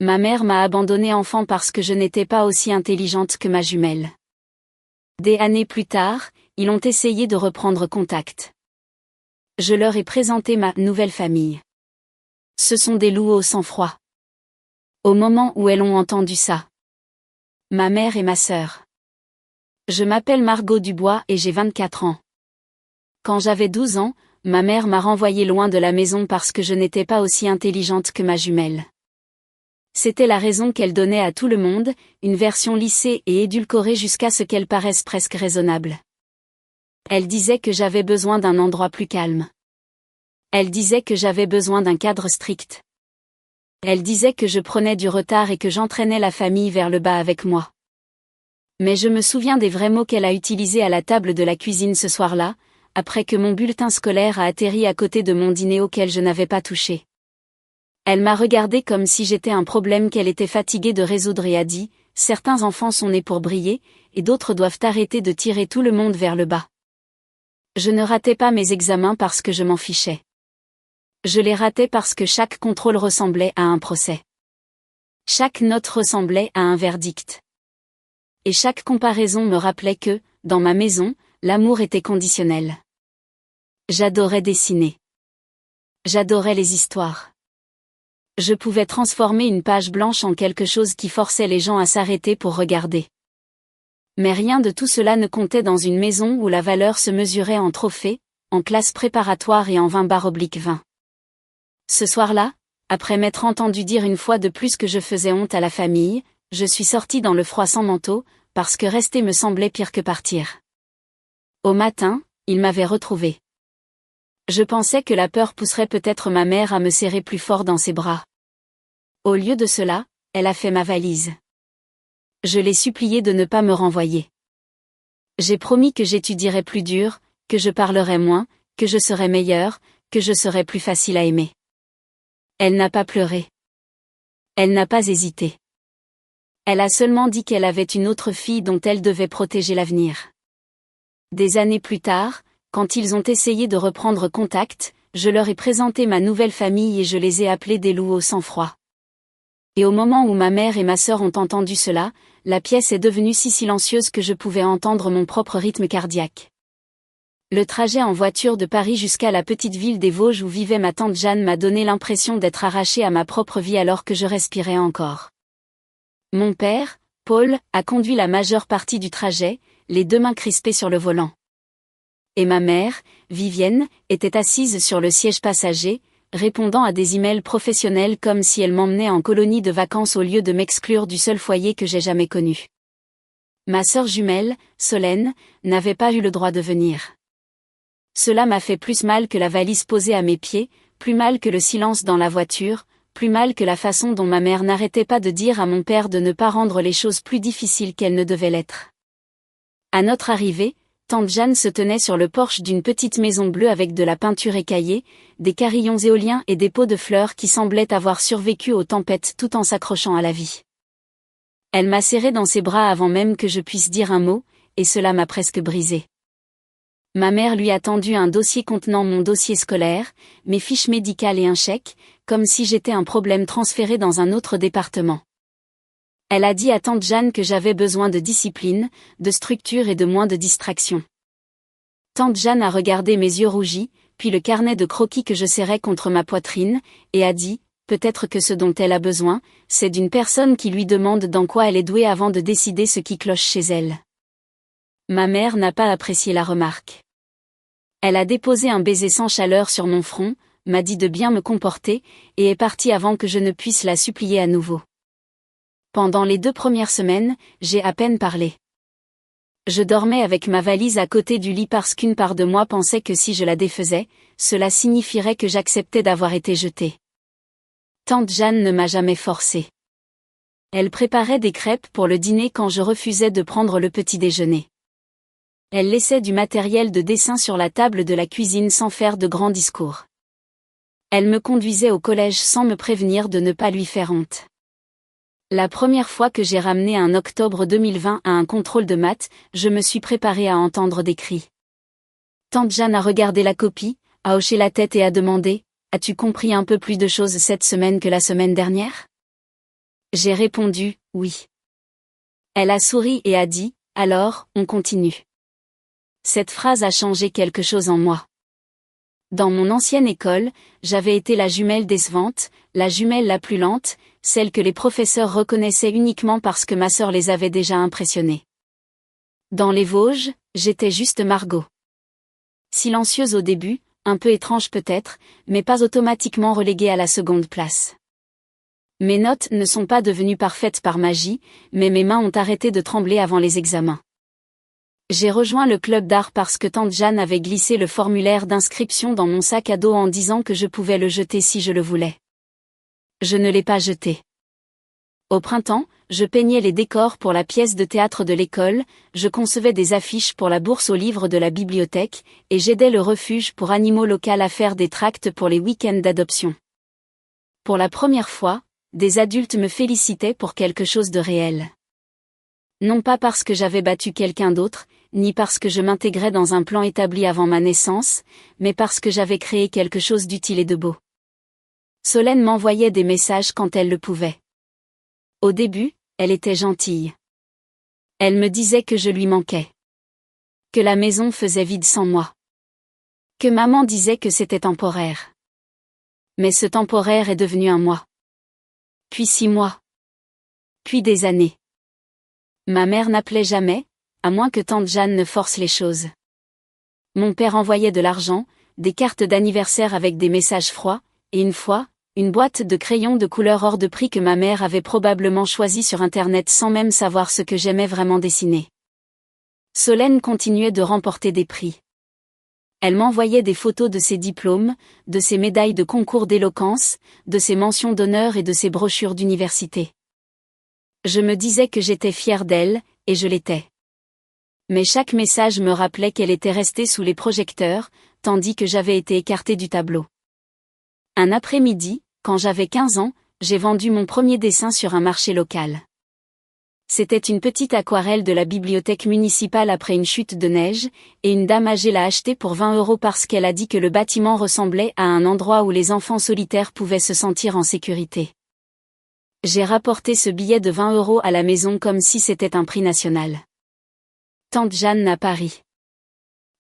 Ma mère m'a abandonnée enfant parce que je n'étais pas aussi intelligente que ma jumelle. Des années plus tard, ils ont essayé de reprendre contact. Je leur ai présenté ma nouvelle famille. Ce sont des loups au sang-froid. Au moment où elles ont entendu ça. Ma mère et ma sœur. Je m'appelle Margot Dubois et j'ai 24 ans. Quand j'avais 12 ans, ma mère m'a renvoyée loin de la maison parce que je n'étais pas aussi intelligente que ma jumelle. C'était la raison qu'elle donnait à tout le monde, une version lissée et édulcorée jusqu'à ce qu'elle paraisse presque raisonnable. Elle disait que j'avais besoin d'un endroit plus calme. Elle disait que j'avais besoin d'un cadre strict. Elle disait que je prenais du retard et que j'entraînais la famille vers le bas avec moi. Mais je me souviens des vrais mots qu'elle a utilisés à la table de la cuisine ce soir-là, après que mon bulletin scolaire a atterri à côté de mon dîner auquel je n'avais pas touché. Elle m'a regardé comme si j'étais un problème qu'elle était fatiguée de résoudre et a dit, « Certains enfants sont nés pour briller, et d'autres doivent arrêter de tirer tout le monde vers le bas. » Je ne ratais pas mes examens parce que je m'en fichais. Je les ratais parce que chaque contrôle ressemblait à un procès. Chaque note ressemblait à un verdict. Et chaque comparaison me rappelait que, dans ma maison, l'amour était conditionnel. J'adorais dessiner. J'adorais les histoires. Je pouvais transformer une page blanche en quelque chose qui forçait les gens à s'arrêter pour regarder. Mais rien de tout cela ne comptait dans une maison où la valeur se mesurait en trophées, en classes préparatoires et en 20/20. Ce soir-là, après m'être entendu dire une fois de plus que je faisais honte à la famille, je suis sortie dans le froid sans manteau, parce que rester me semblait pire que partir. Au matin, il m'avait retrouvée. Je pensais que la peur pousserait peut-être ma mère à me serrer plus fort dans ses bras. Au lieu de cela, elle a fait ma valise. Je l'ai suppliée de ne pas me renvoyer. J'ai promis que j'étudierais plus dur, que je parlerais moins, que je serais meilleure, que je serais plus facile à aimer. Elle n'a pas pleuré. Elle n'a pas hésité. Elle a seulement dit qu'elle avait une autre fille dont elle devait protéger l'avenir. Des années plus tard, quand ils ont essayé de reprendre contact, je leur ai présenté ma nouvelle famille et je les ai appelés des loups au sang-froid. Et au moment où ma mère et ma sœur ont entendu cela, la pièce est devenue si silencieuse que je pouvais entendre mon propre rythme cardiaque. Le trajet en voiture de Paris jusqu'à la petite ville des Vosges où vivait ma tante Jeanne m'a donné l'impression d'être arrachée à ma propre vie alors que je respirais encore. Mon père, Paul, a conduit la majeure partie du trajet, les deux mains crispées sur le volant. Et ma mère, Vivienne, était assise sur le siège passager, répondant à des emails professionnels comme si elle m'emmenait en colonie de vacances au lieu de m'exclure du seul foyer que j'ai jamais connu. Ma sœur jumelle, Solène, n'avait pas eu le droit de venir. Cela m'a fait plus mal que la valise posée à mes pieds, plus mal que le silence dans la voiture, plus mal que la façon dont ma mère n'arrêtait pas de dire à mon père de ne pas rendre les choses plus difficiles qu'elles ne devaient l'être. À notre arrivée, tante Jeanne se tenait sur le porche d'une petite maison bleue avec de la peinture écaillée, des carillons éoliens et des pots de fleurs qui semblaient avoir survécu aux tempêtes tout en s'accrochant à la vie. Elle m'a serré dans ses bras avant même que je puisse dire un mot, et cela m'a presque brisé. Ma mère lui a tendu un dossier contenant mon dossier scolaire, mes fiches médicales et un chèque, comme si j'étais un problème transféré dans un autre département. Elle a dit à tante Jeanne que j'avais besoin de discipline, de structure et de moins de distraction. Tante Jeanne a regardé mes yeux rougis, puis le carnet de croquis que je serrais contre ma poitrine, et a dit, peut-être que ce dont elle a besoin, c'est d'une personne qui lui demande dans quoi elle est douée avant de décider ce qui cloche chez elle. Ma mère n'a pas apprécié la remarque. Elle a déposé un baiser sans chaleur sur mon front, m'a dit de bien me comporter, et est partie avant que je ne puisse la supplier à nouveau. Pendant les 2 premières semaines, j'ai à peine parlé. Je dormais avec ma valise à côté du lit parce qu'une part de moi pensait que si je la défaisais, cela signifierait que j'acceptais d'avoir été jetée. Tante Jeanne ne m'a jamais forcée. Elle préparait des crêpes pour le dîner quand je refusais de prendre le petit déjeuner. Elle laissait du matériel de dessin sur la table de la cuisine sans faire de grands discours. Elle me conduisait au collège sans me prévenir de ne pas lui faire honte. La première fois que j'ai ramené un octobre 2020 à un contrôle de maths, je me suis préparée à entendre des cris. Tante Jeanne a regardé la copie, a hoché la tête et a demandé « As-tu compris un peu plus de choses cette semaine que la semaine dernière ?» J'ai répondu, oui. Elle a souri et a dit, alors, on continue. Cette phrase a changé quelque chose en moi. Dans mon ancienne école, j'avais été la jumelle décevante, la jumelle la plus lente, celle que les professeurs reconnaissaient uniquement parce que ma sœur les avait déjà impressionnés. Dans les Vosges, j'étais juste Margot. Silencieuse au début, un peu étrange peut-être, mais pas automatiquement reléguée à la seconde place. Mes notes ne sont pas devenues parfaites par magie, mais mes mains ont arrêté de trembler avant les examens. J'ai rejoint le club d'art parce que tante Jeanne avait glissé le formulaire d'inscription dans mon sac à dos en disant que je pouvais le jeter si je le voulais. Je ne l'ai pas jeté. Au printemps, je peignais les décors pour la pièce de théâtre de l'école, je concevais des affiches pour la bourse aux livres de la bibliothèque, et j'aidais le refuge pour animaux locaux à faire des tracts pour les week-ends d'adoption. Pour la première fois, des adultes me félicitaient pour quelque chose de réel. Non pas parce que j'avais battu quelqu'un d'autre, ni parce que je m'intégrais dans un plan établi avant ma naissance, mais parce que j'avais créé quelque chose d'utile et de beau. Solène m'envoyait des messages quand elle le pouvait. Au début, elle était gentille. Elle me disait que je lui manquais. Que la maison faisait vide sans moi. Que maman disait que c'était temporaire. Mais ce temporaire est devenu un mois. Puis 6 mois. Puis des années. Ma mère n'appelait jamais, à moins que tante Jeanne ne force les choses. Mon père envoyait de l'argent, des cartes d'anniversaire avec des messages froids, et une fois, une boîte de crayons de couleur hors de prix que ma mère avait probablement choisie sur Internet sans même savoir ce que j'aimais vraiment dessiner. Solène continuait de remporter des prix. Elle m'envoyait des photos de ses diplômes, de ses médailles de concours d'éloquence, de ses mentions d'honneur et de ses brochures d'université. Je me disais que j'étais fière d'elle, et je l'étais. Mais chaque message me rappelait qu'elle était restée sous les projecteurs, tandis que j'avais été écartée du tableau. Un après-midi, quand j'avais 15 ans, j'ai vendu mon premier dessin sur un marché local. C'était une petite aquarelle de la bibliothèque municipale après une chute de neige, et une dame âgée l'a achetée pour 20 € parce qu'elle a dit que le bâtiment ressemblait à un endroit où les enfants solitaires pouvaient se sentir en sécurité. J'ai rapporté ce billet de 20 € à la maison comme si c'était un prix national. Tante Jeanne n'a pas ri.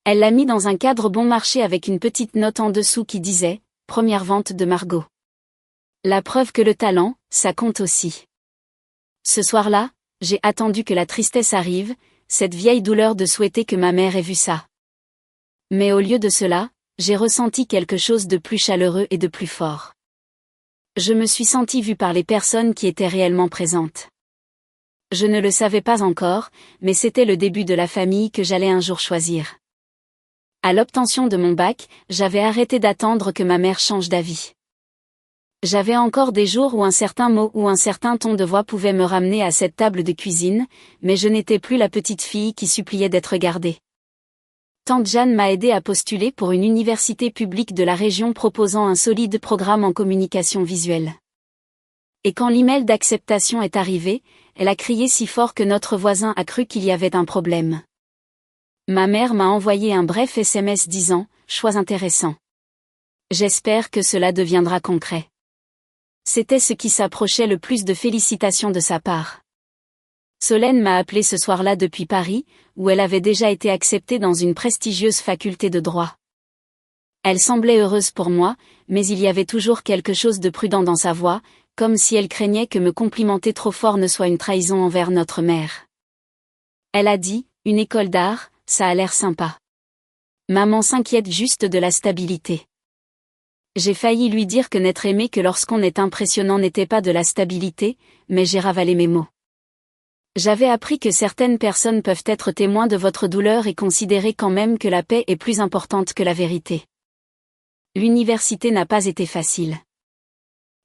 Elle l'a mis dans un cadre bon marché avec une petite note en dessous qui disait « Première vente de Margot ». La preuve que le talent, ça compte aussi. Ce soir-là, j'ai attendu que la tristesse arrive, cette vieille douleur de souhaiter que ma mère ait vu ça. Mais au lieu de cela, j'ai ressenti quelque chose de plus chaleureux et de plus fort. Je me suis sentie vue par les personnes qui étaient réellement présentes. Je ne le savais pas encore, mais c'était le début de la famille que j'allais un jour choisir. À l'obtention de mon bac, j'avais arrêté d'attendre que ma mère change d'avis. J'avais encore des jours où un certain mot ou un certain ton de voix pouvait me ramener à cette table de cuisine, mais je n'étais plus la petite fille qui suppliait d'être gardée. Tante Jeanne m'a aidé à postuler pour une université publique de la région proposant un solide programme en communication visuelle. Et quand l'email d'acceptation est arrivé, elle a crié si fort que notre voisin a cru qu'il y avait un problème. Ma mère m'a envoyé un bref SMS disant « Choix intéressant. J'espère que cela deviendra concret ». C'était ce qui s'approchait le plus de félicitations de sa part. Solène m'a appelé ce soir-là depuis Paris, où elle avait déjà été acceptée dans une prestigieuse faculté de droit. Elle semblait heureuse pour moi, mais il y avait toujours quelque chose de prudent dans sa voix, comme si elle craignait que me complimenter trop fort ne soit une trahison envers notre mère. Elle a dit, une école d'art, ça a l'air sympa. Maman s'inquiète juste de la stabilité. J'ai failli lui dire que n'être aimé que lorsqu'on est impressionnant n'était pas de la stabilité, mais j'ai ravalé mes mots. J'avais appris que certaines personnes peuvent être témoins de votre douleur et considérer quand même que la paix est plus importante que la vérité. L'université n'a pas été facile.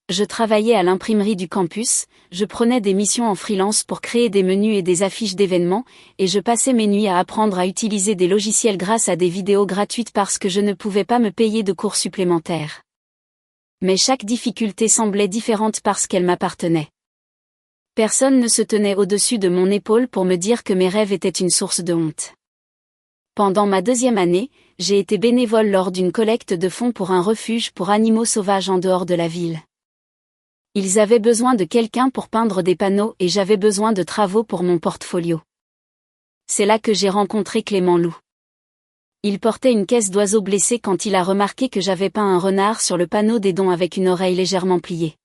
Je travaillais à l'imprimerie du campus, je prenais des missions en freelance pour créer des menus et des affiches d'événements, et je passais mes nuits à apprendre à utiliser des logiciels grâce à des vidéos gratuites parce que je ne pouvais pas me payer de cours supplémentaires. Mais chaque difficulté semblait différente parce qu'elle m'appartenait. Personne ne se tenait au-dessus de mon épaule pour me dire que mes rêves étaient une source de honte. Pendant ma 2e année, j'ai été bénévole lors d'une collecte de fonds pour un refuge pour animaux sauvages en dehors de la ville. Ils avaient besoin de quelqu'un pour peindre des panneaux et j'avais besoin de travaux pour mon portfolio. C'est là que j'ai rencontré Clément Loup. Il portait une caisse d'oiseaux blessés quand il a remarqué que j'avais peint un renard sur le panneau des dons avec une oreille légèrement pliée.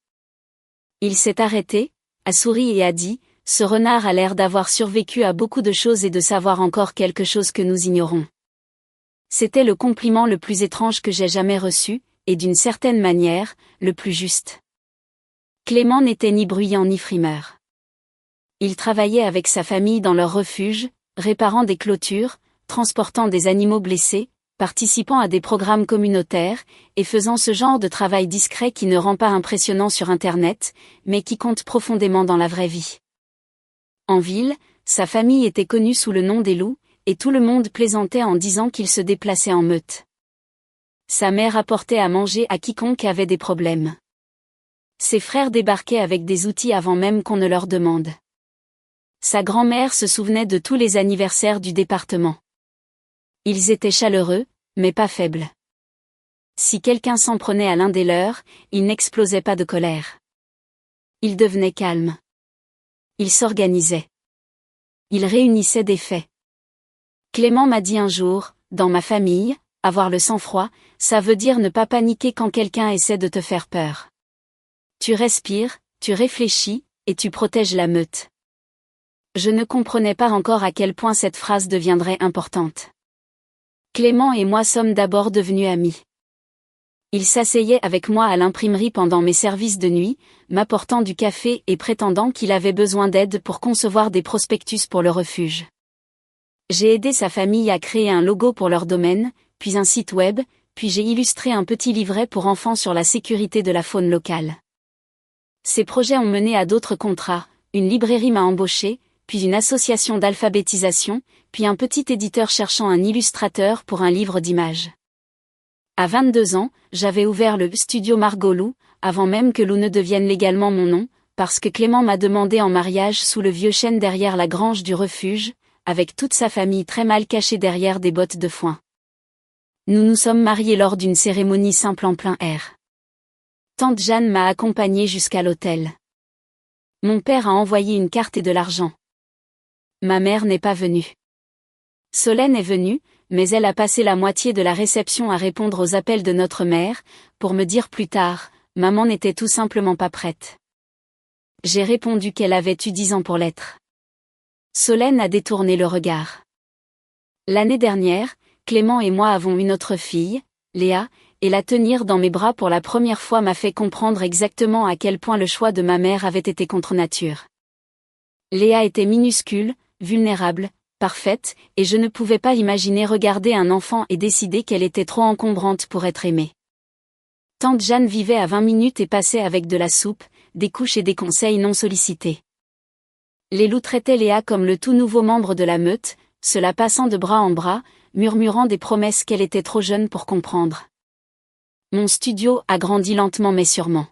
Il s'est arrêté, a souri et a dit « Ce renard a l'air d'avoir survécu à beaucoup de choses et de savoir encore quelque chose que nous ignorons. » C'était le compliment le plus étrange que j'ai jamais reçu, et d'une certaine manière, le plus juste. Clément n'était ni bruyant ni frimeur. Il travaillait avec sa famille dans leur refuge, réparant des clôtures, transportant des animaux blessés, participant à des programmes communautaires, et faisant ce genre de travail discret qui ne rend pas impressionnant sur Internet, mais qui compte profondément dans la vraie vie. En ville, sa famille était connue sous le nom des loups, et tout le monde plaisantait en disant qu'il se déplaçait en meute. Sa mère apportait à manger à quiconque avait des problèmes. Ses frères débarquaient avec des outils avant même qu'on ne leur demande. Sa grand-mère se souvenait de tous les anniversaires du département. Ils étaient chaleureux, mais pas faibles. Si quelqu'un s'en prenait à l'un des leurs, il n'explosait pas de colère. Il devenait calme. Il s'organisait. Il réunissait des faits. Clément m'a dit un jour, dans ma famille, avoir le sang-froid, ça veut dire ne pas paniquer quand quelqu'un essaie de te faire peur. Tu respires, tu réfléchis, et tu protèges la meute. Je ne comprenais pas encore à quel point cette phrase deviendrait importante. Clément et moi sommes d'abord devenus amis. Il s'asseyait avec moi à l'imprimerie pendant mes services de nuit, m'apportant du café et prétendant qu'il avait besoin d'aide pour concevoir des prospectus pour le refuge. J'ai aidé sa famille à créer un logo pour leur domaine, puis un site web, puis j'ai illustré un petit livret pour enfants sur la sécurité de la faune locale. Ces projets ont mené à d'autres contrats, une librairie m'a embauché, puis une association d'alphabétisation, puis un petit éditeur cherchant un illustrateur pour un livre d'images. À 22 ans, j'avais ouvert le studio Margot Loup, avant même que Loup ne devienne légalement mon nom, parce que Clément m'a demandé en mariage sous le vieux chêne derrière la grange du refuge, avec toute sa famille très mal cachée derrière des bottes de foin. Nous nous sommes mariés lors d'une cérémonie simple en plein air. Tante Jeanne m'a accompagnée jusqu'à l'hôtel. Mon père a envoyé une carte et de l'argent. Ma mère n'est pas venue. Solène est venue, mais elle a passé la moitié de la réception à répondre aux appels de notre mère, pour me dire plus tard, maman n'était tout simplement pas prête. J'ai répondu qu'elle avait eu 10 ans pour l'être. Solène a détourné le regard. L'année dernière, Clément et moi avons une autre fille, Léa, et la tenir dans mes bras pour la première fois m'a fait comprendre exactement à quel point le choix de ma mère avait été contre nature. Léa était minuscule, vulnérable, parfaite, et je ne pouvais pas imaginer regarder un enfant et décider qu'elle était trop encombrante pour être aimée. Tante Jeanne vivait à 20 minutes et passait avec de la soupe, des couches et des conseils non sollicités. Les loups traitaient Léa comme le tout nouveau membre de la meute, se la passant de bras en bras, murmurant des promesses qu'elle était trop jeune pour comprendre. Mon studio a grandi lentement mais sûrement.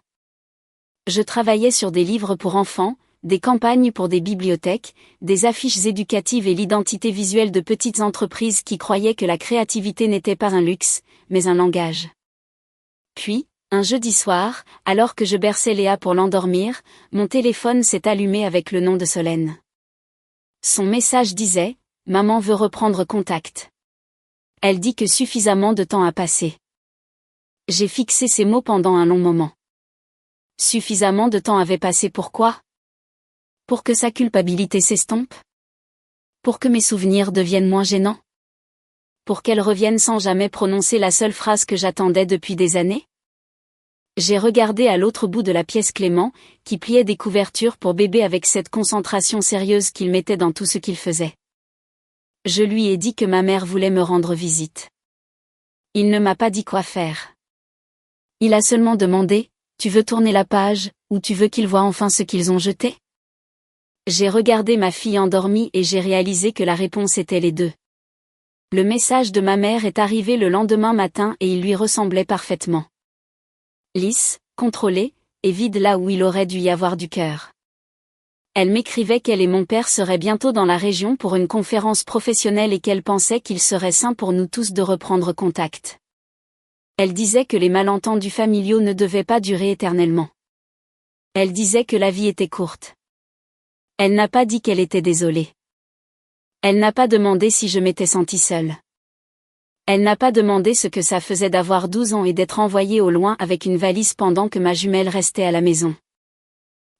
Je travaillais sur des livres pour enfants, des campagnes pour des bibliothèques, des affiches éducatives et l'identité visuelle de petites entreprises qui croyaient que la créativité n'était pas un luxe, mais un langage. Puis, un jeudi soir, alors que je berçais Léa pour l'endormir, mon téléphone s'est allumé avec le nom de Solène. Son message disait « Maman veut reprendre contact. Elle dit que suffisamment de temps a passé. » J'ai fixé ces mots pendant un long moment. Suffisamment de temps avait passé pourquoi ? Pour que sa culpabilité s'estompe ? Pour que mes souvenirs deviennent moins gênants ? Pour qu'elle revienne sans jamais prononcer la seule phrase que j'attendais depuis des années ? J'ai regardé à l'autre bout de la pièce Clément, qui pliait des couvertures pour bébé avec cette concentration sérieuse qu'il mettait dans tout ce qu'il faisait. Je lui ai dit que ma mère voulait me rendre visite. Il ne m'a pas dit quoi faire. Il a seulement demandé « Tu veux tourner la page, ou tu veux qu'ils voient enfin ce qu'ils ont jeté ?» J'ai regardé ma fille endormie et j'ai réalisé que la réponse était les deux. Le message de ma mère est arrivé le lendemain matin et il lui ressemblait parfaitement. Lisse, contrôlée, et vide là où il aurait dû y avoir du cœur. Elle m'écrivait qu'elle et mon père seraient bientôt dans la région pour une conférence professionnelle et qu'elle pensait qu'il serait sain pour nous tous de reprendre contact. Elle disait que les malentendus familiaux ne devaient pas durer éternellement. Elle disait que la vie était courte. Elle n'a pas dit qu'elle était désolée. Elle n'a pas demandé si je m'étais sentie seule. Elle n'a pas demandé ce que ça faisait d'avoir 12 ans et d'être envoyée au loin avec une valise pendant que ma jumelle restait à la maison.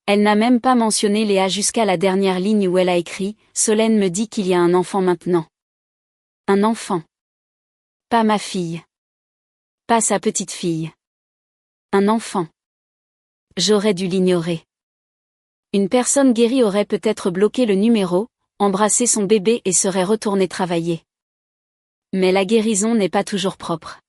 Elle n'a même pas mentionné Léa jusqu'à la dernière ligne où elle a écrit « Solène me dit qu'il y a un enfant maintenant. » Un enfant. Pas ma fille. Pas sa petite fille. Un enfant. J'aurais dû l'ignorer. Une personne guérie aurait peut-être bloqué le numéro, embrassé son bébé et serait retournée travailler. Mais la guérison n'est pas toujours propre.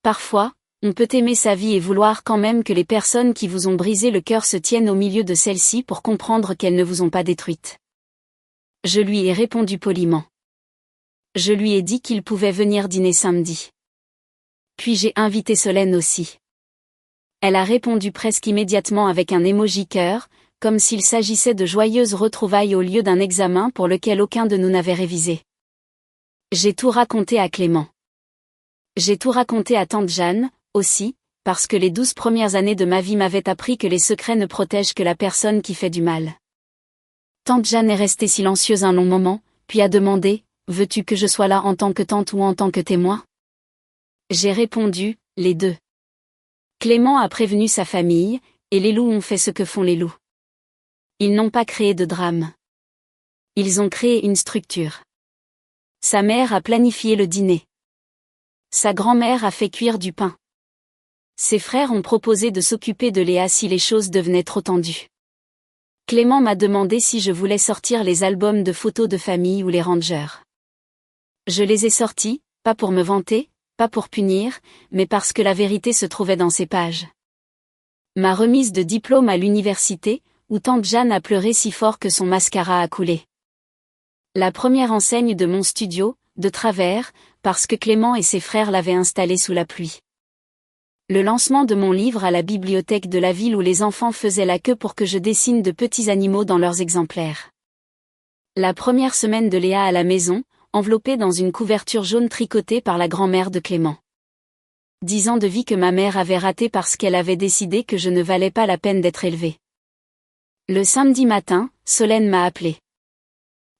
Parfois, on peut aimer sa vie et vouloir quand même que les personnes qui vous ont brisé le cœur se tiennent au milieu de celle-ci pour comprendre qu'elles ne vous ont pas détruite. Je lui ai répondu poliment. Je lui ai dit qu'il pouvait venir dîner samedi. Puis j'ai invité Solène aussi. Elle a répondu presque immédiatement avec un emoji cœur, comme s'il s'agissait de joyeuses retrouvailles au lieu d'un examen pour lequel aucun de nous n'avait révisé. J'ai tout raconté à Clément. J'ai tout raconté à tante Jeanne, aussi, parce que les 12 premières années de ma vie m'avaient appris que les secrets ne protègent que la personne qui fait du mal. Tante Jeanne est restée silencieuse un long moment, puis a demandé « Veux-tu que je sois là en tant que tante ou en tant que témoin ?» J'ai répondu « Les deux ». Clément a prévenu sa famille, et les loups ont fait ce que font les loups. Ils n'ont pas créé de drame. Ils ont créé une structure. Sa mère a planifié le dîner. Sa grand-mère a fait cuire du pain. Ses frères ont proposé de s'occuper de Léa si les choses devenaient trop tendues. Clément m'a demandé si je voulais sortir les albums de photos de famille ou les rangers. Je les ai sortis, pas pour me vanter, pas pour punir, mais parce que la vérité se trouvait dans ces pages. Ma remise de diplôme à l'université, où tante Jeanne a pleuré si fort que son mascara a coulé. La première enseigne de mon studio, de travers, parce que Clément et ses frères l'avaient installée sous la pluie. Le lancement de mon livre à la bibliothèque de la ville où les enfants faisaient la queue pour que je dessine de petits animaux dans leurs exemplaires. La première semaine de Léa à la maison, enveloppée dans une couverture jaune tricotée par la grand-mère de Clément. 10 ans de vie que ma mère avait raté parce qu'elle avait décidé que je ne valais pas la peine d'être élevée. Le samedi matin, Solène m'a appelé.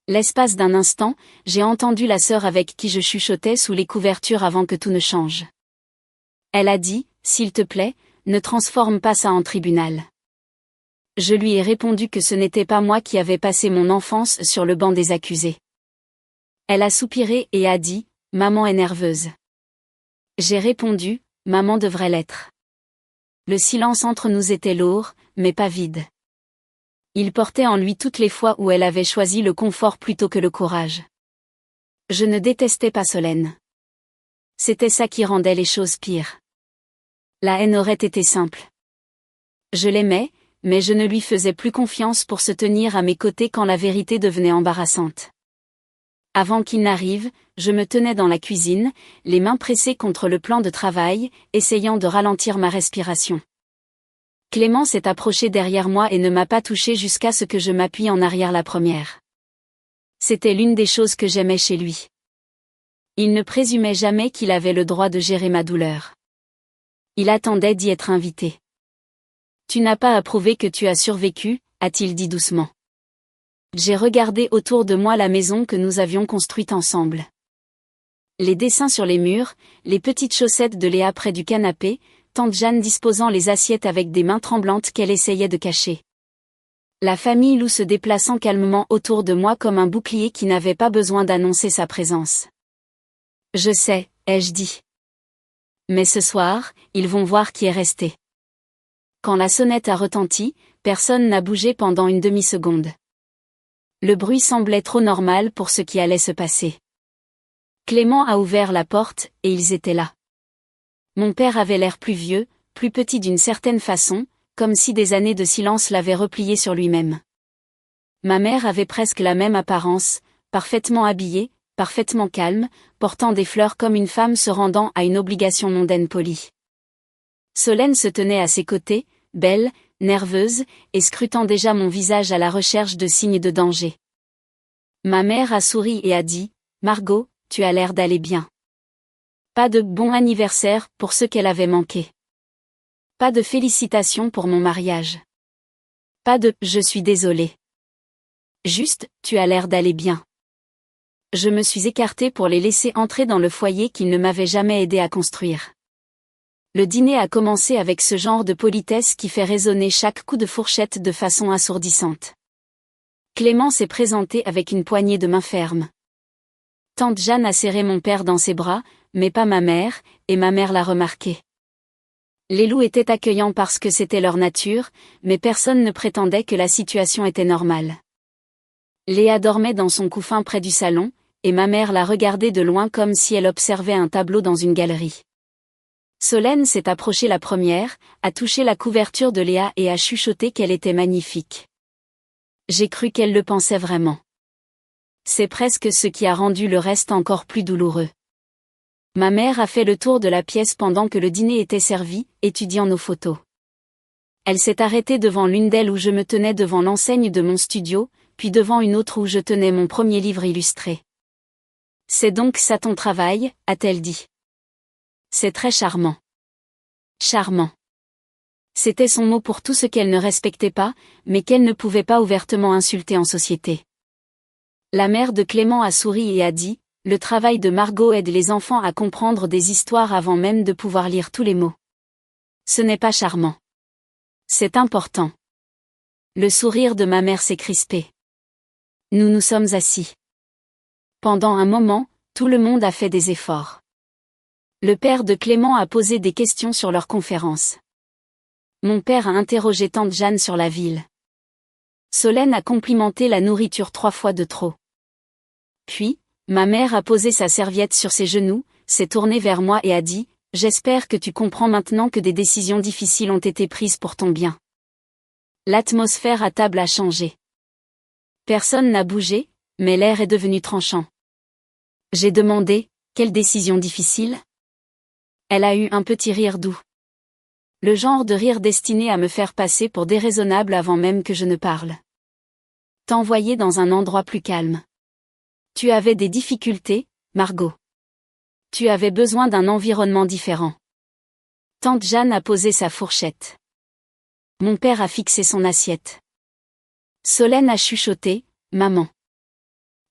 L'espace d'un instant, j'ai entendu la sœur avec qui je chuchotais sous les couvertures avant que tout ne change. Elle a dit, « S'il te plaît, ne transforme pas ça en tribunal. » Je lui ai répondu que ce n'était pas moi qui avais passé mon enfance sur le banc des accusés. Elle a soupiré et a dit, « Maman est nerveuse. » J'ai répondu, « Maman devrait l'être. » Le silence entre nous était lourd, mais pas vide. Il portait en lui toutes les fois où elle avait choisi le confort plutôt que le courage. Je ne détestais pas Solène. C'était ça qui rendait les choses pires. La haine aurait été simple. Je l'aimais, mais je ne lui faisais plus confiance pour se tenir à mes côtés quand la vérité devenait embarrassante. Avant qu'il n'arrive, je me tenais dans la cuisine, les mains pressées contre le plan de travail, essayant de ralentir ma respiration. Clément s'est approché derrière moi et ne m'a pas touché jusqu'à ce que je m'appuie en arrière la première. C'était l'une des choses que j'aimais chez lui. Il ne présumait jamais qu'il avait le droit de gérer ma douleur. Il attendait d'y être invité. « Tu n'as pas à prouver que tu as survécu », a-t-il dit doucement. J'ai regardé autour de moi la maison que nous avions construite ensemble. Les dessins sur les murs, les petites chaussettes de Léa près du canapé, tante Jeanne disposant les assiettes avec des mains tremblantes qu'elle essayait de cacher. La famille Lou se déplaçant calmement autour de moi comme un bouclier qui n'avait pas besoin d'annoncer sa présence. « Je sais », ai-je dit. « Mais ce soir, ils vont voir qui est resté. » Quand la sonnette a retenti, personne n'a bougé pendant une demi-seconde. Le bruit semblait trop normal pour ce qui allait se passer. Clément a ouvert la porte, et ils étaient là. Mon père avait l'air plus vieux, plus petit d'une certaine façon, comme si des années de silence l'avaient replié sur lui-même. Ma mère avait presque la même apparence, parfaitement habillée, parfaitement calme, portant des fleurs comme une femme se rendant à une obligation mondaine polie. Solène se tenait à ses côtés, belle, nerveuse, et scrutant déjà mon visage à la recherche de signes de danger. Ma mère a souri et a dit, « Margot, tu as l'air d'aller bien. » Pas de bon anniversaire pour ce qu'elle avait manqué. Pas de félicitations pour mon mariage. Pas de « je suis désolée ». Juste « tu as l'air d'aller bien ». Je me suis écartée pour les laisser entrer dans le foyer qu'ils ne m'avaient jamais aidé à construire. Le dîner a commencé avec ce genre de politesse qui fait résonner chaque coup de fourchette de façon assourdissante. Clément s'est présenté avec une poignée de main ferme. Tante Jeanne a serré mon père dans ses bras, mais pas ma mère, et ma mère l'a remarqué. Les loups étaient accueillants parce que c'était leur nature, mais personne ne prétendait que la situation était normale. Léa dormait dans son couffin près du salon, et ma mère la regardait de loin comme si elle observait un tableau dans une galerie. Solène s'est approchée la première, a touché la couverture de Léa et a chuchoté qu'elle était magnifique. J'ai cru qu'elle le pensait vraiment. C'est presque ce qui a rendu le reste encore plus douloureux. Ma mère a fait le tour de la pièce pendant que le dîner était servi, étudiant nos photos. Elle s'est arrêtée devant l'une d'elles où je me tenais devant l'enseigne de mon studio, puis devant une autre où je tenais mon premier livre illustré. « C'est donc ça ton travail ?» a-t-elle dit. « C'est très charmant. » Charmant. C'était son mot pour tout ce qu'elle ne respectait pas, mais qu'elle ne pouvait pas ouvertement insulter en société. La mère de Clément a souri et a dit « Le travail de Margot aide les enfants à comprendre des histoires avant même de pouvoir lire tous les mots. » Ce n'est pas charmant. C'est important. Le sourire de ma mère s'est crispé. Nous nous sommes assis. Pendant un moment, tout le monde a fait des efforts. Le père de Clément a posé des questions sur leur conférence. Mon père a interrogé tante Jeanne sur la ville. Solène a complimenté la nourriture 3 fois de trop. Puis, ma mère a posé sa serviette sur ses genoux, s'est tournée vers moi et a dit « J'espère que tu comprends maintenant que des décisions difficiles ont été prises pour ton bien. » L'atmosphère à table a changé. Personne n'a bougé, mais l'air est devenu tranchant. J'ai demandé « Quelle décision difficile ?» Elle a eu un petit rire doux. Le genre de rire destiné à me faire passer pour déraisonnable avant même que je ne parle. T'envoyer dans un endroit plus calme. Tu avais des difficultés, Margot. Tu avais besoin d'un environnement différent. Tante Jeanne a posé sa fourchette. Mon père a fixé son assiette. Solène a chuchoté, « Maman. »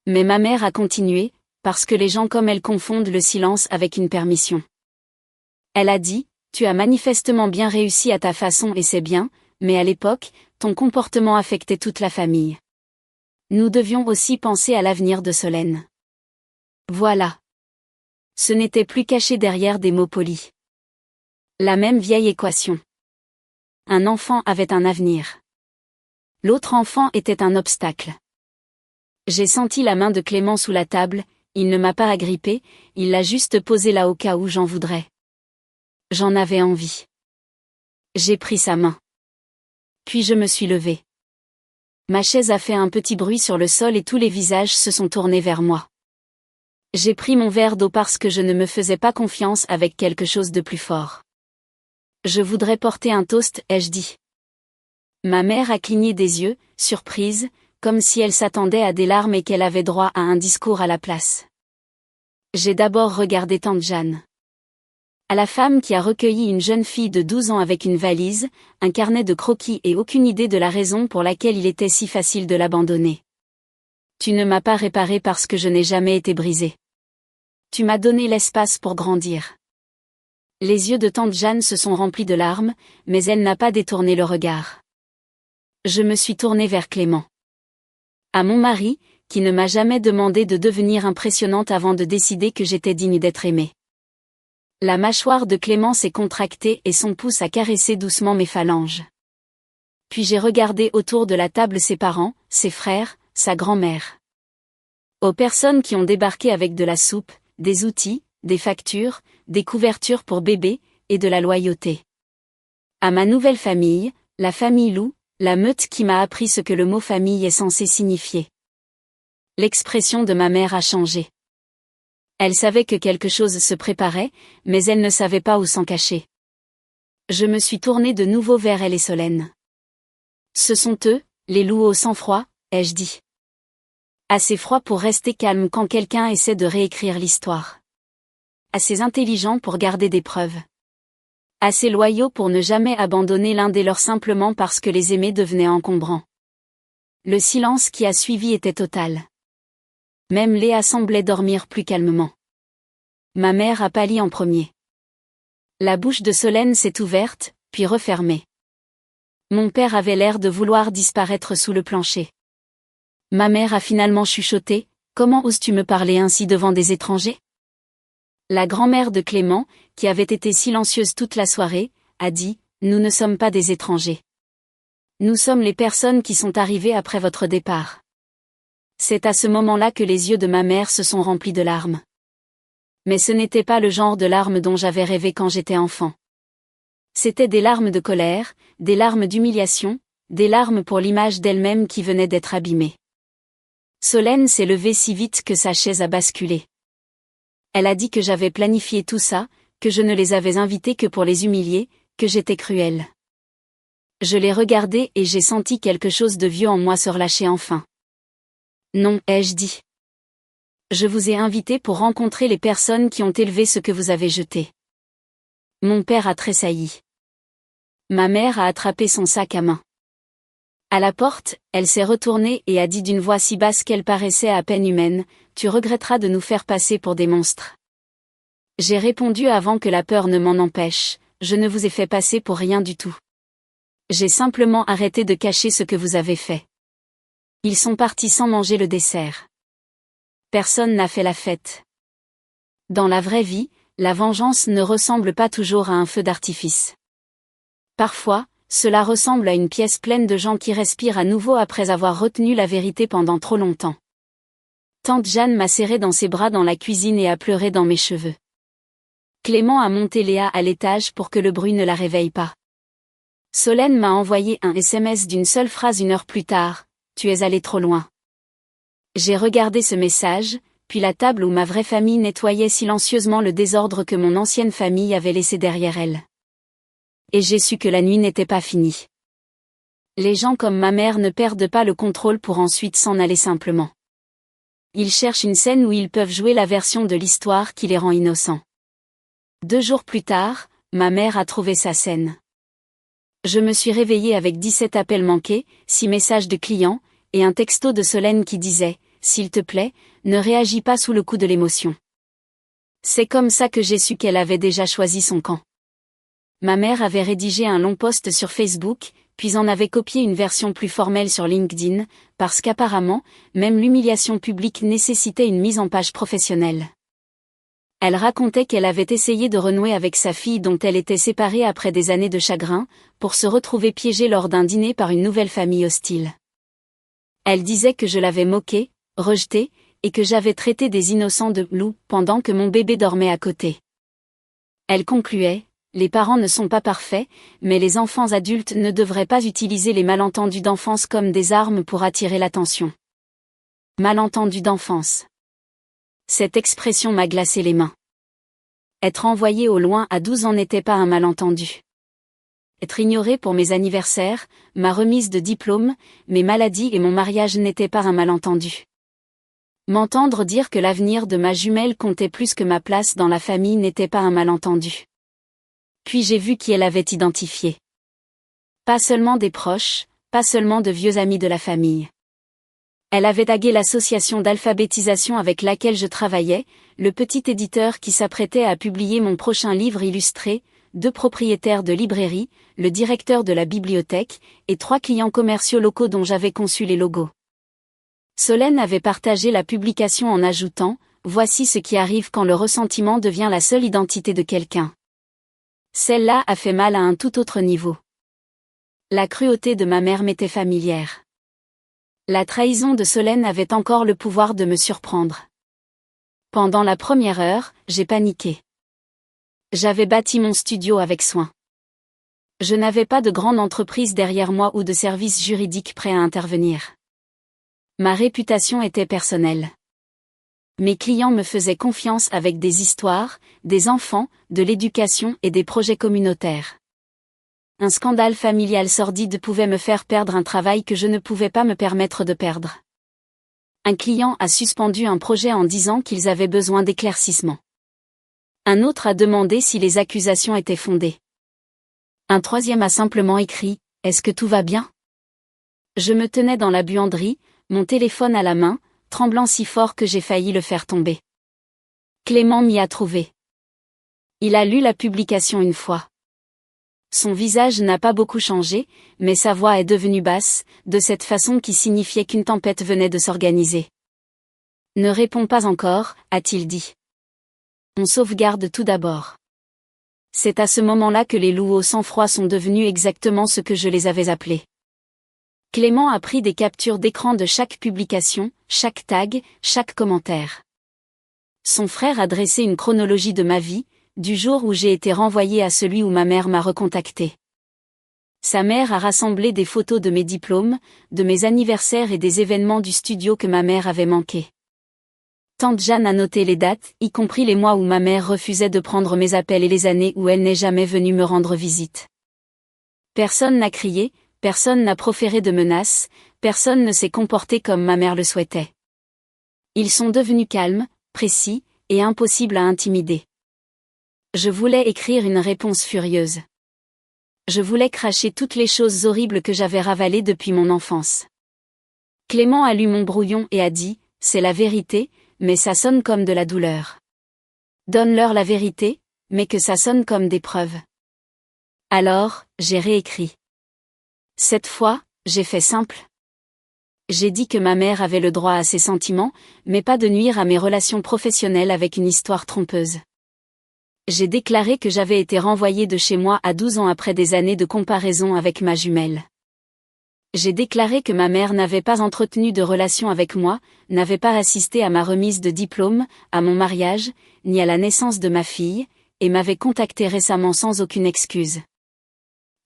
Mais ma mère a continué, parce que les gens comme elle confondent le silence avec une permission. Elle a dit, « Tu as manifestement bien réussi à ta façon et c'est bien, mais à l'époque, ton comportement affectait toute la famille. » Nous devions aussi penser à l'avenir de Solène. Voilà. Ce n'était plus caché derrière des mots polis. La même vieille équation. Un enfant avait un avenir. L'autre enfant était un obstacle. J'ai senti la main de Clément sous la table, il ne m'a pas agrippée, il l'a juste posée là au cas où j'en voudrais. J'en avais envie. J'ai pris sa main. Puis je me suis levée. Ma chaise a fait un petit bruit sur le sol et tous les visages se sont tournés vers moi. J'ai pris mon verre d'eau parce que je ne me faisais pas confiance avec quelque chose de plus fort. Je voudrais porter un toast, ai-je dit. Ma mère a cligné des yeux, surprise, comme si elle s'attendait à des larmes et qu'elle avait droit à un discours à la place. J'ai d'abord regardé tante Jeanne. À la femme qui a recueilli une jeune fille de 12 ans avec une valise, un carnet de croquis et aucune idée de la raison pour laquelle il était si facile de l'abandonner. Tu ne m'as pas réparé parce que je n'ai jamais été brisée. Tu m'as donné l'espace pour grandir. Les yeux de tante Jeanne se sont remplis de larmes, mais elle n'a pas détourné le regard. Je me suis tournée vers Clément. À mon mari, qui ne m'a jamais demandé de devenir impressionnante avant de décider que j'étais digne d'être aimée. La mâchoire de Clément s'est contractée et son pouce a caressé doucement mes phalanges. Puis j'ai regardé autour de la table ses parents, ses frères, sa grand-mère. Aux personnes qui ont débarqué avec de la soupe, des outils, des factures, des couvertures pour bébé, et de la loyauté. À ma nouvelle famille, la famille Lou, la meute qui m'a appris ce que le mot famille est censé signifier. L'expression de ma mère a changé. Elle savait que quelque chose se préparait, mais elle ne savait pas où s'en cacher. Je me suis tournée de nouveau vers elle et Solène. Ce sont eux, les loups au sang-froid, ai-je dit. Assez froid pour rester calme quand quelqu'un essaie de réécrire l'histoire. Assez intelligent pour garder des preuves. Assez loyaux pour ne jamais abandonner l'un des leurs simplement parce que les aimer devenait encombrant. Le silence qui a suivi était total. Même Léa semblait dormir plus calmement. Ma mère a pâli en premier. La bouche de Solène s'est ouverte, puis refermée. Mon père avait l'air de vouloir disparaître sous le plancher. Ma mère a finalement chuchoté, « Comment oses-tu me parler ainsi devant des étrangers ?» La grand-mère de Clément, qui avait été silencieuse toute la soirée, a dit, « Nous ne sommes pas des étrangers. Nous sommes les personnes qui sont arrivées après votre départ. » C'est à ce moment-là que les yeux de ma mère se sont remplis de larmes. Mais ce n'était pas le genre de larmes dont j'avais rêvé quand j'étais enfant. C'étaient des larmes de colère, des larmes d'humiliation, des larmes pour l'image d'elle-même qui venait d'être abîmée. Solène s'est levée si vite que sa chaise a basculé. Elle a dit que j'avais planifié tout ça, que je ne les avais invités que pour les humilier, que j'étais cruelle. Je l'ai regardée et j'ai senti quelque chose de vieux en moi se relâcher enfin. Non, ai-je dit. Je vous ai invité pour rencontrer les personnes qui ont élevé ce que vous avez jeté. Mon père a tressailli. Ma mère a attrapé son sac à main. À la porte, elle s'est retournée et a dit d'une voix si basse qu'elle paraissait à peine humaine, « Tu regretteras de nous faire passer pour des monstres. » J'ai répondu avant que la peur ne m'en empêche, « Je ne vous ai fait passer pour rien du tout. J'ai simplement arrêté de cacher ce que vous avez fait. » Ils sont partis sans manger le dessert. Personne n'a fait la fête. Dans la vraie vie, la vengeance ne ressemble pas toujours à un feu d'artifice. Parfois, cela ressemble à une pièce pleine de gens qui respirent à nouveau après avoir retenu la vérité pendant trop longtemps. Tante Jeanne m'a serré dans ses bras dans la cuisine et a pleuré dans mes cheveux. Clément a monté Léa à l'étage pour que le bruit ne la réveille pas. Solène m'a envoyé un SMS d'une seule phrase 1 heure plus tard, « Tu es allé trop loin. » J'ai regardé ce message, puis la table où ma vraie famille nettoyait silencieusement le désordre que mon ancienne famille avait laissé derrière elle. Et j'ai su que la nuit n'était pas finie. Les gens comme ma mère ne perdent pas le contrôle pour ensuite s'en aller simplement. Ils cherchent une scène où ils peuvent jouer la version de l'histoire qui les rend innocents. 2 jours plus tard, ma mère a trouvé sa scène. Je me suis réveillée avec 17 appels manqués, 6 messages de clients, et un texto de Solène qui disait « S'il te plaît, ne réagis pas sous le coup de l'émotion. » C'est comme ça que j'ai su qu'elle avait déjà choisi son camp. Ma mère avait rédigé un long post sur Facebook, puis en avait copié une version plus formelle sur LinkedIn, parce qu'apparemment, même l'humiliation publique nécessitait une mise en page professionnelle. Elle racontait qu'elle avait essayé de renouer avec sa fille dont elle était séparée après des années de chagrin, pour se retrouver piégée lors d'un dîner par une nouvelle famille hostile. Elle disait que je l'avais moquée, rejetée, et que j'avais traité des innocents de loups pendant que mon bébé dormait à côté. Elle concluait, les parents ne sont pas parfaits, mais les enfants adultes ne devraient pas utiliser les malentendus d'enfance comme des armes pour attirer l'attention. Malentendus d'enfance. Cette expression m'a glacé les mains. Être envoyé au loin à 12 ans n'était pas un malentendu. Être ignoré pour mes anniversaires, ma remise de diplôme, mes maladies et mon mariage n'étaient pas un malentendu. M'entendre dire que l'avenir de ma jumelle comptait plus que ma place dans la famille n'était pas un malentendu. Puis j'ai vu qui elle avait identifié. Pas seulement des proches, pas seulement de vieux amis de la famille. Elle avait tagué l'association d'alphabétisation avec laquelle je travaillais, le petit éditeur qui s'apprêtait à publier mon prochain livre illustré, 2 propriétaires de librairie, le directeur de la bibliothèque, et 3 clients commerciaux locaux dont j'avais conçu les logos. Solène avait partagé la publication en ajoutant « Voici ce qui arrive quand le ressentiment devient la seule identité de quelqu'un. » Celle-là a fait mal à un tout autre niveau. La cruauté de ma mère m'était familière. La trahison de Solène avait encore le pouvoir de me surprendre. Pendant la première heure, j'ai paniqué. J'avais bâti mon studio avec soin. Je n'avais pas de grande entreprise derrière moi ou de service juridique prêt à intervenir. Ma réputation était personnelle. Mes clients me faisaient confiance avec des histoires, des enfants, de l'éducation et des projets communautaires. Un scandale familial sordide pouvait me faire perdre un travail que je ne pouvais pas me permettre de perdre. Un client a suspendu un projet en disant qu'ils avaient besoin d'éclaircissements. Un autre a demandé si les accusations étaient fondées. Un troisième a simplement écrit « Est-ce que tout va bien ?» Je me tenais dans la buanderie, mon téléphone à la main, tremblant si fort que j'ai failli le faire tomber. Clément m'y a trouvé. Il a lu la publication une fois. Son visage n'a pas beaucoup changé, mais sa voix est devenue basse, de cette façon qui signifiait qu'une tempête venait de s'organiser. « Ne réponds pas encore », a-t-il dit. « On sauvegarde tout d'abord. » C'est à ce moment-là que les loups au sang-froid sont devenus exactement ce que je les avais appelés. Clément a pris des captures d'écran de chaque publication, chaque tag, chaque commentaire. Son frère a dressé une chronologie de ma vie, du jour où j'ai été renvoyée à celui où ma mère m'a recontacté. Sa mère a rassemblé des photos de mes diplômes, de mes anniversaires et des événements du studio que ma mère avait manqués. Tante Jeanne a noté les dates, y compris les mois où ma mère refusait de prendre mes appels et les années où elle n'est jamais venue me rendre visite. Personne n'a crié, personne n'a proféré de menaces, personne ne s'est comporté comme ma mère le souhaitait. Ils sont devenus calmes, précis, et impossibles à intimider. Je voulais écrire une réponse furieuse. Je voulais cracher toutes les choses horribles que j'avais ravalées depuis mon enfance. Clément a lu mon brouillon et a dit « C'est la vérité, mais ça sonne comme de la douleur. Donne-leur la vérité, mais que ça sonne comme des preuves. » Alors, j'ai réécrit. Cette fois, j'ai fait simple. J'ai dit que ma mère avait le droit à ses sentiments, mais pas de nuire à mes relations professionnelles avec une histoire trompeuse. J'ai déclaré que j'avais été renvoyée de chez moi à 12 ans après des années de comparaison avec ma jumelle. J'ai déclaré que ma mère n'avait pas entretenu de relation avec moi, n'avait pas assisté à ma remise de diplôme, à mon mariage, ni à la naissance de ma fille, et m'avait contacté récemment sans aucune excuse.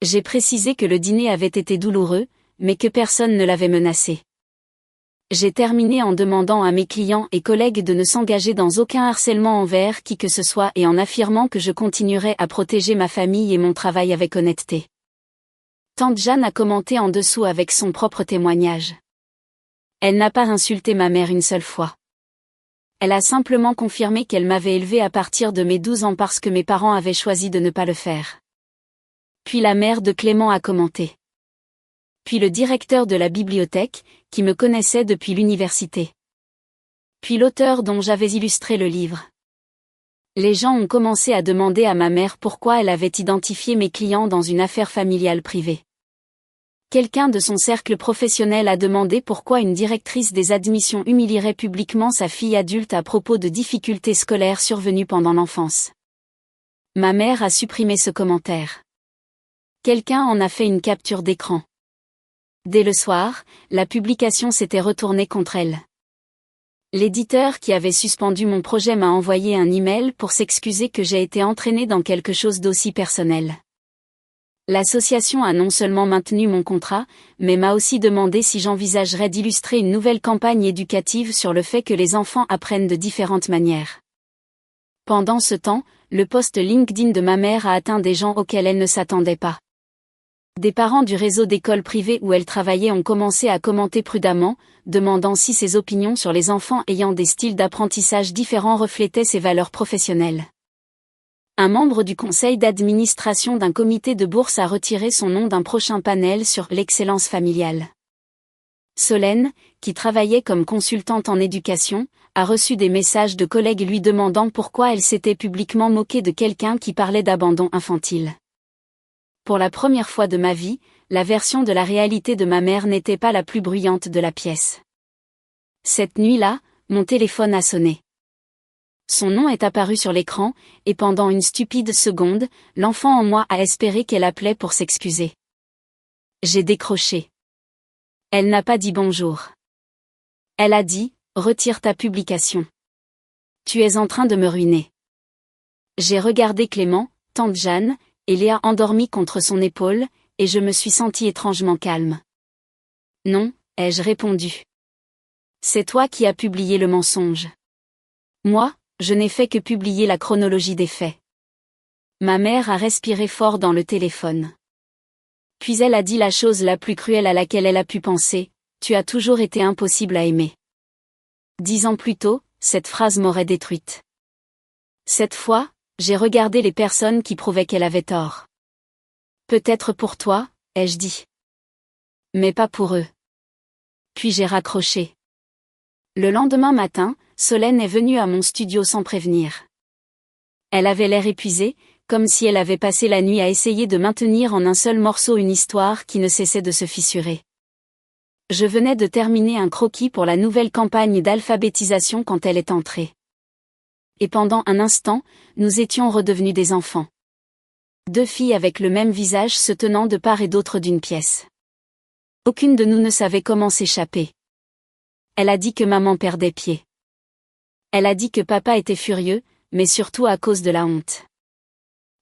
J'ai précisé que le dîner avait été douloureux, mais que personne ne l'avait menacé. J'ai terminé en demandant à mes clients et collègues de ne s'engager dans aucun harcèlement envers qui que ce soit et en affirmant que je continuerai à protéger ma famille et mon travail avec honnêteté. Tante Jeanne a commenté en dessous avec son propre témoignage. Elle n'a pas insulté ma mère une seule fois. Elle a simplement confirmé qu'elle m'avait élevée à partir de mes 12 ans parce que mes parents avaient choisi de ne pas le faire. Puis la mère de Clément a commenté. Puis le directeur de la bibliothèque, qui me connaissait depuis l'université. Puis l'auteur dont j'avais illustré le livre. Les gens ont commencé à demander à ma mère pourquoi elle avait identifié mes clients dans une affaire familiale privée. Quelqu'un de son cercle professionnel a demandé pourquoi une directrice des admissions humilierait publiquement sa fille adulte à propos de difficultés scolaires survenues pendant l'enfance. Ma mère a supprimé ce commentaire. Quelqu'un en a fait une capture d'écran. Dès le soir, la publication s'était retournée contre elle. L'éditeur qui avait suspendu mon projet m'a envoyé un email pour s'excuser que j'ai été entraînée dans quelque chose d'aussi personnel. L'association a non seulement maintenu mon contrat, mais m'a aussi demandé si j'envisagerais d'illustrer une nouvelle campagne éducative sur le fait que les enfants apprennent de différentes manières. Pendant ce temps, le post LinkedIn de ma mère a atteint des gens auxquels elle ne s'attendait pas. Des parents du réseau d'écoles privées où elle travaillait ont commencé à commenter prudemment, demandant si ses opinions sur les enfants ayant des styles d'apprentissage différents reflétaient ses valeurs professionnelles. Un membre du conseil d'administration d'un comité de bourse a retiré son nom d'un prochain panel sur l'excellence familiale. Solène, qui travaillait comme consultante en éducation, a reçu des messages de collègues lui demandant pourquoi elle s'était publiquement moquée de quelqu'un qui parlait d'abandon infantile. Pour la première fois de ma vie, la version de la réalité de ma mère n'était pas la plus bruyante de la pièce. Cette nuit-là, mon téléphone a sonné. Son nom est apparu sur l'écran, et pendant une stupide seconde, l'enfant en moi a espéré qu'elle appelait pour s'excuser. J'ai décroché. Elle n'a pas dit bonjour. Elle a dit, retire ta publication. Tu es en train de me ruiner. J'ai regardé Clément, tante Jeanne, et Léa endormie contre son épaule, et je me suis sentie étrangement calme. Non, ai-je répondu. C'est toi qui as publié le mensonge. Moi, je n'ai fait que publier la chronologie des faits. Ma mère a respiré fort dans le téléphone. Puis elle a dit la chose la plus cruelle à laquelle elle a pu penser, tu as toujours été impossible à aimer. 10 ans plus tôt, cette phrase m'aurait détruite. Cette fois, j'ai regardé les personnes qui prouvaient qu'elle avait tort. Peut-être pour toi, ai-je dit. Mais pas pour eux. Puis j'ai raccroché. Le lendemain matin, Solène est venue à mon studio sans prévenir. Elle avait l'air épuisée, comme si elle avait passé la nuit à essayer de maintenir en un seul morceau une histoire qui ne cessait de se fissurer. Je venais de terminer un croquis pour la nouvelle campagne d'alphabétisation quand elle est entrée. Et pendant un instant, nous étions redevenus des enfants. 2 filles avec le même visage se tenant de part et d'autre d'une pièce. Aucune de nous ne savait comment s'échapper. Elle a dit que maman perdait pied. Elle a dit que papa était furieux, mais surtout à cause de la honte.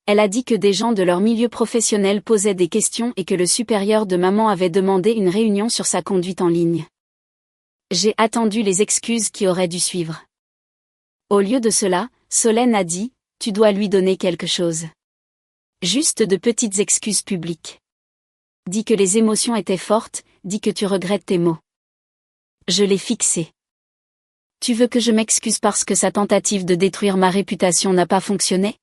Elle a dit que des gens de leur milieu professionnel posaient des questions et que le supérieur de maman avait demandé une réunion sur sa conduite en ligne. J'ai attendu les excuses qui auraient dû suivre. Au lieu de cela, Solène a dit, tu dois lui donner quelque chose. Juste de petites excuses publiques. Dis que les émotions étaient fortes, dis que tu regrettes tes mots. Je l'ai fixé. Tu veux que je m'excuse parce que sa tentative de détruire ma réputation n'a pas fonctionné?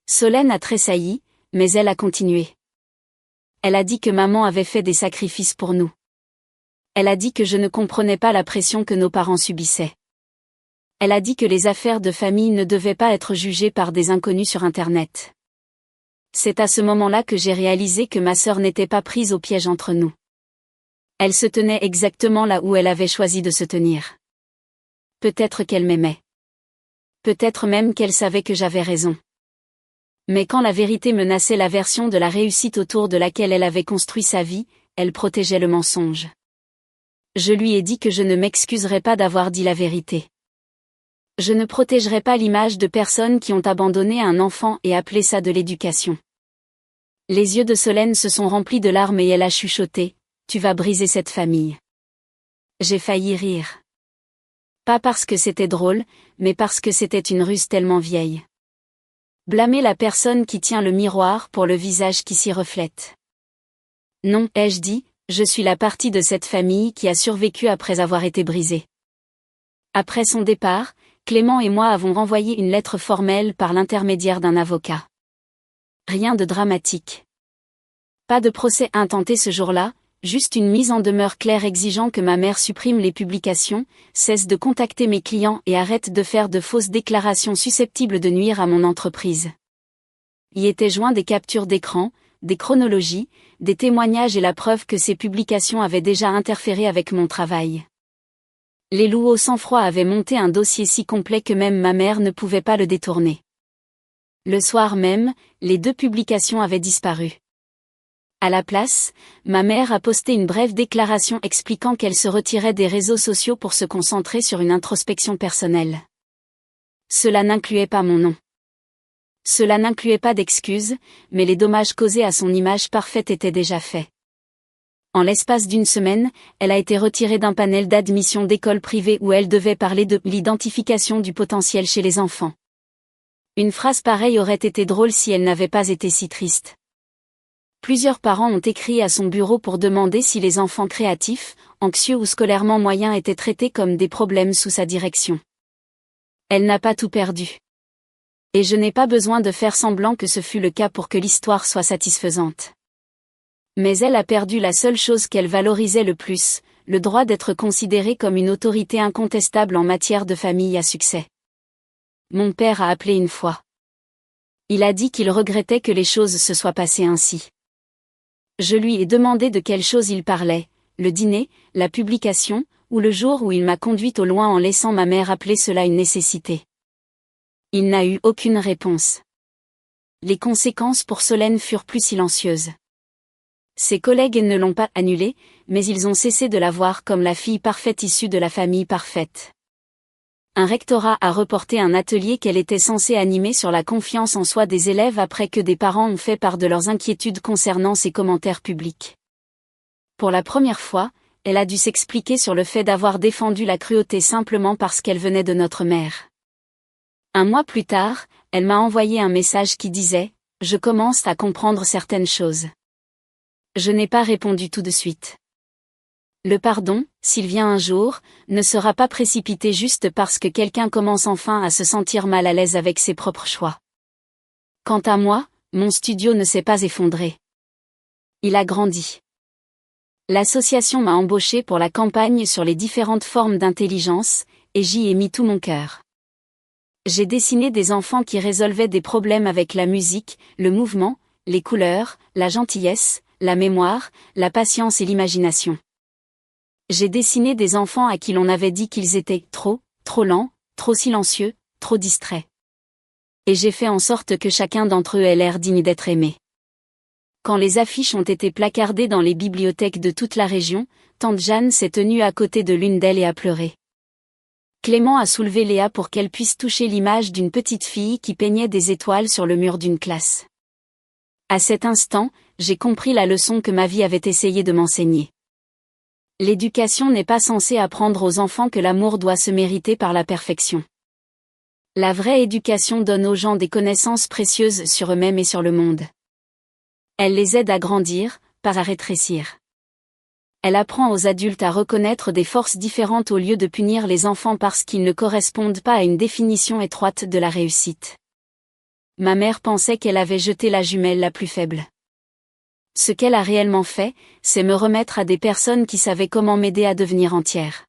Solène a tressailli, mais elle a continué. Elle a dit que maman avait fait des sacrifices pour nous. Elle a dit que je ne comprenais pas la pression que nos parents subissaient. Elle a dit que les affaires de famille ne devaient pas être jugées par des inconnus sur Internet. C'est à ce moment-là que j'ai réalisé que ma sœur n'était pas prise au piège entre nous. Elle se tenait exactement là où elle avait choisi de se tenir. Peut-être qu'elle m'aimait. Peut-être même qu'elle savait que j'avais raison. Mais quand la vérité menaçait la version de la réussite autour de laquelle elle avait construit sa vie, elle protégeait le mensonge. Je lui ai dit que je ne m'excuserais pas d'avoir dit la vérité. Je ne protégerai pas l'image de personnes qui ont abandonné un enfant et appelé ça de l'éducation. Les yeux de Solène se sont remplis de larmes et elle a chuchoté, « Tu vas briser cette famille. » J'ai failli rire. Pas parce que c'était drôle, mais parce que c'était une ruse tellement vieille. Blâmer la personne qui tient le miroir pour le visage qui s'y reflète. Non, ai-je dit, je suis la partie de cette famille qui a survécu après avoir été brisée. Après son départ, Clément et moi avons renvoyé une lettre formelle par l'intermédiaire d'un avocat. Rien de dramatique. Pas de procès intenté ce jour-là, juste une mise en demeure claire exigeant que ma mère supprime les publications, cesse de contacter mes clients et arrête de faire de fausses déclarations susceptibles de nuire à mon entreprise. Y étaient joints des captures d'écran, des chronologies, des témoignages et la preuve que ces publications avaient déjà interféré avec mon travail. Les loups au sang-froid avaient monté un dossier si complet que même ma mère ne pouvait pas le détourner. Le soir même, les 2 publications avaient disparu. À la place, ma mère a posté une brève déclaration expliquant qu'elle se retirait des réseaux sociaux pour se concentrer sur une introspection personnelle. Cela n'incluait pas mon nom. Cela n'incluait pas d'excuses, mais les dommages causés à son image parfaite étaient déjà faits. En l'espace d'une semaine, elle a été retirée d'un panel d'admission d'école privée où elle devait parler de l'identification du potentiel chez les enfants. Une phrase pareille aurait été drôle si elle n'avait pas été si triste. Plusieurs parents ont écrit à son bureau pour demander si les enfants créatifs, anxieux ou scolairement moyens étaient traités comme des problèmes sous sa direction. Elle n'a pas tout perdu. Et je n'ai pas besoin de faire semblant que ce fut le cas pour que l'histoire soit satisfaisante. Mais elle a perdu la seule chose qu'elle valorisait le plus, le droit d'être considérée comme une autorité incontestable en matière de famille à succès. Mon père a appelé une fois. Il a dit qu'il regrettait que les choses se soient passées ainsi. Je lui ai demandé de quelle chose il parlait, le dîner, la publication, ou le jour où il m'a conduite au loin en laissant ma mère appeler cela une nécessité. Il n'a eu aucune réponse. Les conséquences pour Solène furent plus silencieuses. Ses collègues ne l'ont pas annulée, mais ils ont cessé de la voir comme la fille parfaite issue de la famille parfaite. Un rectorat a reporté un atelier qu'elle était censée animer sur la confiance en soi des élèves après que des parents ont fait part de leurs inquiétudes concernant ses commentaires publics. Pour la première fois, elle a dû s'expliquer sur le fait d'avoir défendu la cruauté simplement parce qu'elle venait de notre mère. Un mois plus tard, elle m'a envoyé un message qui disait « Je commence à comprendre certaines choses ». Je n'ai pas répondu tout de suite. Le pardon, s'il vient un jour, ne sera pas précipité juste parce que quelqu'un commence enfin à se sentir mal à l'aise avec ses propres choix. Quant à moi, Mon studio ne s'est pas effondré. Il a grandi. L'association m'a embauché pour la campagne sur les différentes formes d'intelligence, et j'y ai mis tout mon cœur. J'ai dessiné des enfants qui résolvaient des problèmes avec la musique, le mouvement, les couleurs, la gentillesse, la mémoire, la patience et l'imagination. J'ai dessiné des enfants à qui l'on avait dit qu'ils étaient trop lents, trop silencieux, trop distraits. Et j'ai fait en sorte que chacun d'entre eux ait l'air digne d'être aimé. Quand les affiches ont été placardées dans les bibliothèques de toute la région, tante Jeanne s'est tenue à côté de l'une d'elles et a pleuré. Clément a soulevé Léa pour qu'elle puisse toucher l'image d'une petite fille qui peignait des étoiles sur le mur d'une classe. À cet instant, j'ai compris la leçon que ma vie avait essayé de m'enseigner. L'éducation n'est pas censée apprendre aux enfants que l'amour doit se mériter par la perfection. La vraie éducation donne aux gens des connaissances précieuses sur eux-mêmes et sur le monde. Elle les aide à grandir, pas à rétrécir. Elle apprend aux adultes à reconnaître des forces différentes au lieu de punir les enfants parce qu'ils ne correspondent pas à une définition étroite de la réussite. Ma mère pensait qu'elle avait jeté la jumelle la plus faible. Ce qu'elle a réellement fait, c'est me remettre à des personnes qui savaient comment m'aider à devenir entière.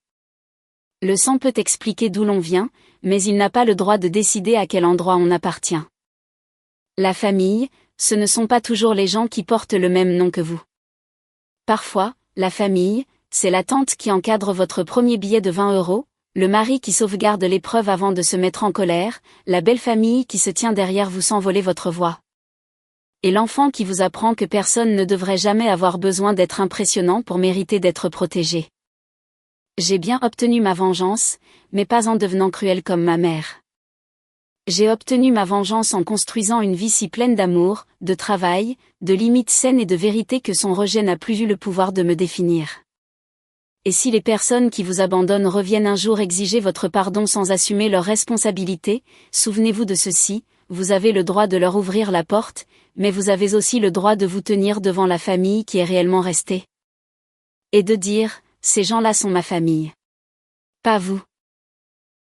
Le sang peut expliquer d'où l'on vient, mais il n'a pas le droit de décider à quel endroit on appartient. La famille, ce ne sont pas toujours les gens qui portent le même nom que vous. Parfois, la famille, c'est la tante qui encadre votre premier billet de 20 €, le mari qui sauvegarde l'épreuve avant de se mettre en colère, la belle famille qui se tient derrière vous sans voler votre voix. Et l'enfant qui vous apprend que personne ne devrait jamais avoir besoin d'être impressionnant pour mériter d'être protégé. J'ai bien obtenu ma vengeance, mais pas en devenant cruel comme ma mère. J'ai obtenu ma vengeance en construisant une vie si pleine d'amour, de travail, de limites saines et de vérité que son rejet n'a plus eu le pouvoir de me définir. Et si les personnes qui vous abandonnent reviennent un jour exiger votre pardon sans assumer leurs responsabilités, souvenez-vous de ceci, vous avez le droit de leur ouvrir la porte, mais vous avez aussi le droit de vous tenir devant la famille qui est réellement restée. Et de dire, ces gens-là sont ma famille. Pas vous.